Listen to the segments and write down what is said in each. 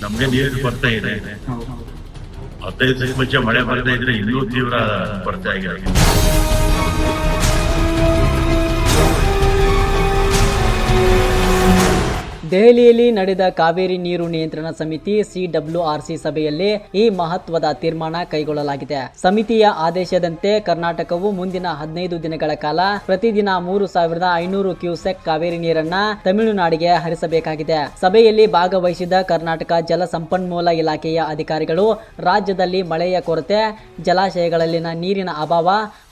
ನಮ್ಗೆ ನೀರು ಬರ್ತಾ ಇದೆ. 15 ದಿವಸ ಮುಂಚೆ ಮಳೆ ಬರ್ತಾ ಇದ್ರೆ ಇನ್ನೂ ತೀವ್ರ ಬರ್ತಾ ಇದೆ. ದೆಹಲಿಯಲ್ಲಿ ನಡೆದ ಕಾವೇರಿ ನೀರು ನಿಯಂತ್ರಣ ಸಮಿತಿ CWRC ಸಭೆಯಲ್ಲಿ ಈ ಮಹತ್ವದ ತೀರ್ಮಾನ ಕೈಗೊಳ್ಳಲಾಗಿದೆ. ಸಮಿತಿಯ ಆದೇಶದಂತೆ ಕರ್ನಾಟಕವು ಮುಂದಿನ 15 ದಿನಗಳ ಕಾಲ ಪ್ರತಿದಿನ 3500 ಕ್ಯೂಸೆಕ್ ಕಾವೇರಿ ನೀರನ್ನ ತಮಿಳುನಾಡಿಗೆ ಹರಿಸಬೇಕಾಗಿದೆ. ಸಭೆಯಲ್ಲಿ ಭಾಗವಹಿಸಿದ ಕರ್ನಾಟಕ ಜಲ ಸಂಪನ್ಮೂಲ ಇಲಾಖೆಯ ಅಧಿಕಾರಿಗಳು ರಾಜ್ಯದಲ್ಲಿ ಮಳೆಯ ಕೊರತೆ, ಜಲಾಶಯಗಳಲ್ಲಿನ ನೀರಿನ ಅಭಾವ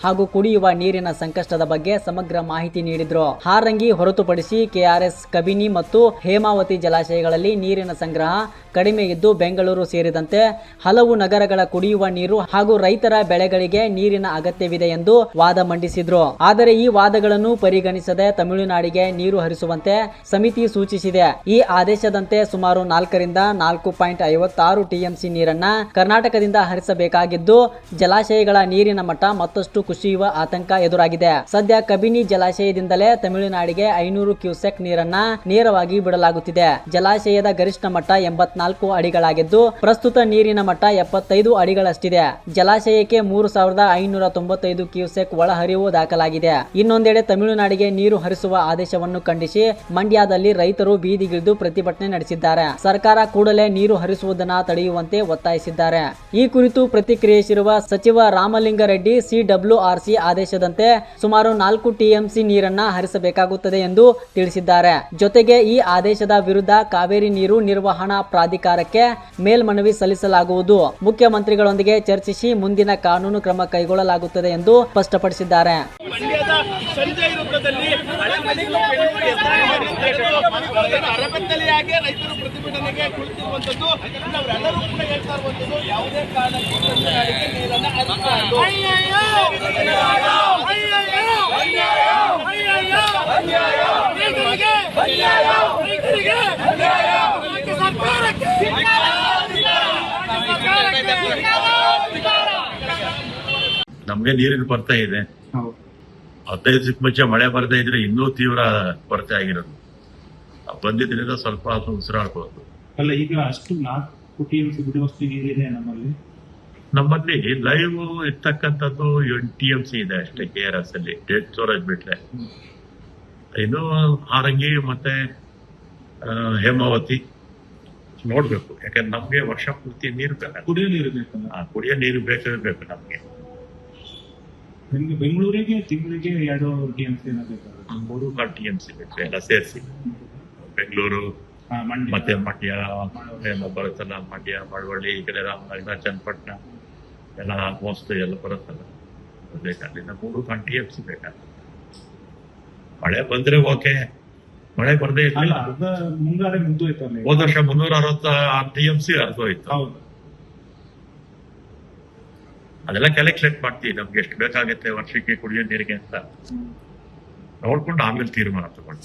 ಹಾಗೂ ಕುಡಿಯುವ ನೀರಿನ ಸಂಕಷ್ಟದ ಬಗ್ಗೆ ಸಮಗ್ರ ಮಾಹಿತಿ ನೀಡಿದ್ರು. ಹಾರಂಗಿ ಹೊರತುಪಡಿಸಿ KRS, ಕಬಿನಿ ಮತ್ತು ಹೇಮಾವತಿ ಜಲಾಶಯಗಳಲ್ಲಿ ನೀರಿನ ಸಂಗ್ರಹ ಕಡಿಮೆ ಇದ್ದು ಬೆಂಗಳೂರು ಸೇರಿದಂತೆ ಹಲವು ನಗರಗಳ ಕುಡಿಯುವ ನೀರು ಹಾಗೂ ರೈತರ ಬೆಳೆಗಳಿಗೆ ನೀರಿನ ಅಗತ್ಯವಿದೆ ಎಂದು ವಾದ ಮಂಡಿಸಿದ್ರು. ಆದರೆ ಈ ವಾದಗಳನ್ನು ಪರಿಗಣಿಸದೆ ತಮಿಳುನಾಡಿಗೆ ನೀರು ಹರಿಸುವಂತೆ ಸಮಿತಿ ಸೂಚಿಸಿದೆ. ಈ ಆದೇಶದಂತೆ ಸುಮಾರು 4 ರಿಂದ 4.56 TMC ನೀರನ್ನ ಕರ್ನಾಟಕದಿಂದ ಹರಿಸಬೇಕಾಗಿದ್ದು ಜಲಾಶಯಗಳ ನೀರಿನ ಮಟ್ಟ ಮತ್ತಷ್ಟು ಕುಸಿಯುವ ಆತಂಕ ಎದುರಾಗಿದೆ. ಸದ್ಯ ಕಬಿನಿ ಜಲಾಶಯದಿಂದಲೇ ತಮಿಳುನಾಡಿಗೆ 500 ಕ್ಯೂಸೆಕ್ ನೀರನ್ನ ನೇರವಾಗಿ ಬಿಡಲಾಗುತ್ತಿದೆ. ಜಲಾಶಯದ ಗರಿಷ್ಠ ಮಟ್ಟ 84 ಅಡಿಗಳಾಗಿದ್ದು ಪ್ರಸ್ತುತ ನೀರಿನ ಮಟ್ಟ 75 ಅಡಿಗಳಷ್ಟಿದೆ. ಜಲಾಶಯಕ್ಕೆ 3595 ಕ್ಯೂಸೆಕ್ ಒಳಹರಿವು ದಾಖಲಾಗಿದೆ. ಇನ್ನೊಂದೆಡೆ ತಮಿಳುನಾಡಿಗೆ ನೀರು ಹರಿಸುವ ಆದೇಶವನ್ನು ಖಂಡಿಸಿ ಮಂಡ್ಯದಲ್ಲಿ ರೈತರು ಬೀದಿಗಿಳಿದು ಪ್ರತಿಭಟನೆ ನಡೆಸಿದ್ದಾರೆ. ಸರ್ಕಾರ ಕೂಡಲೇ ನೀರು ಹರಿಸುವುದನ್ನು ತಡೆಯುವಂತೆ ಒತ್ತಾಯಿಸಿದ್ದಾರೆ. ಈ ಕುರಿತು ಪ್ರತಿಕ್ರಿಯಿಸಿರುವ ಸಚಿವ ರಾಮಲಿಂಗಾರೆಡ್ಡಿ CWRC ಆದೇಶದಂತೆ ಸುಮಾರು 4 TMC ನೀರನ್ನ ಹರಿಸಬೇಕಾಗುತ್ತದೆ ಎಂದು ತಿಳಿಸಿದ್ದಾರೆ. ಜೊತೆಗೆ ಈ ಆದೇಶದ ವಿರುದ್ಧ ಕಾವೇರಿ ನೀರು ನಿರ್ವಹಣಾ ಪ್ರಾಧಿಕಾರಕ್ಕೆ ಮೇಲ್ಮನವಿ ಸಲ್ಲಿಸಲಾಗುವುದು. ಮುಖ್ಯಮಂತ್ರಿಗಳೊಂದಿಗೆ ಚರ್ಚಿಸಿ ಮುಂದಿನ ಕಾನೂನು ಕ್ರಮ ಕೈಗೊಳ್ಳಲಾಗುತ್ತದೆ ಎಂದು ಸ್ಪಷ್ಟಪಡಿಸಿದ್ದಾರೆ. ರೈತರು ಪ್ರತಿಭಟನೆಗೆ ಕುಳಿತಿರುವಂತದ್ದು ನಾವೆಲ್ಲರೂ ಕೂಡ ಹೇಳ್ತಾ ಇರುವಂತದ್ದು ಯಾವುದೇ ಕಾರಣಕ್ಕೂ ತಮಿಳುನಾಡಿಗೆ ನೀರನ್ನು ಹರಿಸಬಾರದು. ನಮ್ಗೆ ನೀರಿನ ಬರ್ತಾ ಇದೆ. 15 ದಿವಸ ಮುಂಚೆ ಮಳೆ ಬರ್ತಾ ಇದ್ರೆ ಇನ್ನೂ ತೀವ್ರ ಕೊರತೆ ಆಗಿರೋದು. ಬಂದಿದ್ರಿಂದ ಸ್ವಲ್ಪ ಉಸಿರಾಡ್ಬೋದು. ಅಲ್ಲ, ಈಗ ಅಷ್ಟು 4 TMC ಬಿಡುವಷ್ಟು ನೀರಿದೆ ನಮ್ಮಲ್ಲಿ ಲೈವ್ ಇರ್ತಕ್ಕಂಥದ್ದು 8 TMC ಇದೆ ಅಷ್ಟೇ. KRS ಅಲ್ಲಿ ಡೇಟ್ ಸ್ಟೋರೇಜ್ ಬಿಟ್ರೆ ಇನ್ನು ಹಾರಂಗಿ ಮತ್ತೆ ಹೇಮಾವತಿ ನೋಡ್ಬೇಕು. ಯಾಕಂದ್ರೆ ನಮ್ಗೆ ವರ್ಷ ಪೂರ್ತಿ ನೀರು ಬೇಕು, ಕುಡಿಯೋ ನೀರು ಬೇಕು. ಕುಡಿಯೋ ನೀರು ಬೇಕೇ ಬೇಕು ನಮ್ಗೆ. ನಿಮ್ಗೆ ಬೆಂಗಳೂರಿಗೆ ತಿಂಗಳಿಗೆ 2 TMC ಬೇಕಾಗುತ್ತೆ. 3 TMC ಬೇಕು ಎಲ್ಲ ಸೇರಿಸಿ. ಬೆಂಗಳೂರು ಮತ್ತೆ ಮಂಡ್ಯ ಬರುತ್ತಲ್ಲ, ಮಂಡ್ಯ, ಮಳವಳ್ಳಿ, ಈ ಕಡೆ ರಾಮನಗರ, ಚನ್ನಪಟ್ಟಣ ಎಲ್ಲ ಆಲ್ಮೋಸ್ಟ್ ಎಲ್ಲ ಬರುತ್ತಲ್ಲ, ಅಲ್ಲಿಂದ 3 TMC ಬೇಕಾಗ್ತದೆ. ಮಳೆ ಬಂದ್ರೆ ಓಕೆ, ಮಳೆ ಬರ್ದೇ ಇಲ್ಲ. ಮುಂಗಾರೆ ಮುಗ್ದೋಯ್ತಲ್ಲ, ಹೋದ ವರ್ಷ 366 TMC ಅರ್ಧೋಯ್ತು. ಅದೆಲ್ಲ ಕ್ಯಾಲ್ಕುಲೇಟ್ ಮಾಡ್ತೀವಿ, ನಮ್ಗೆ ಎಷ್ಟು ಬೇಕಾಗುತ್ತೆ ವರ್ಷಕ್ಕೆ ಕುಡಿಯೋ ನೀರಿಗೆ ಅಂತ ನೋಡ್ಕೊಂಡು ಆಮೇಲೆ ತೀರ್ಮಾನ ತಗೊಂಡು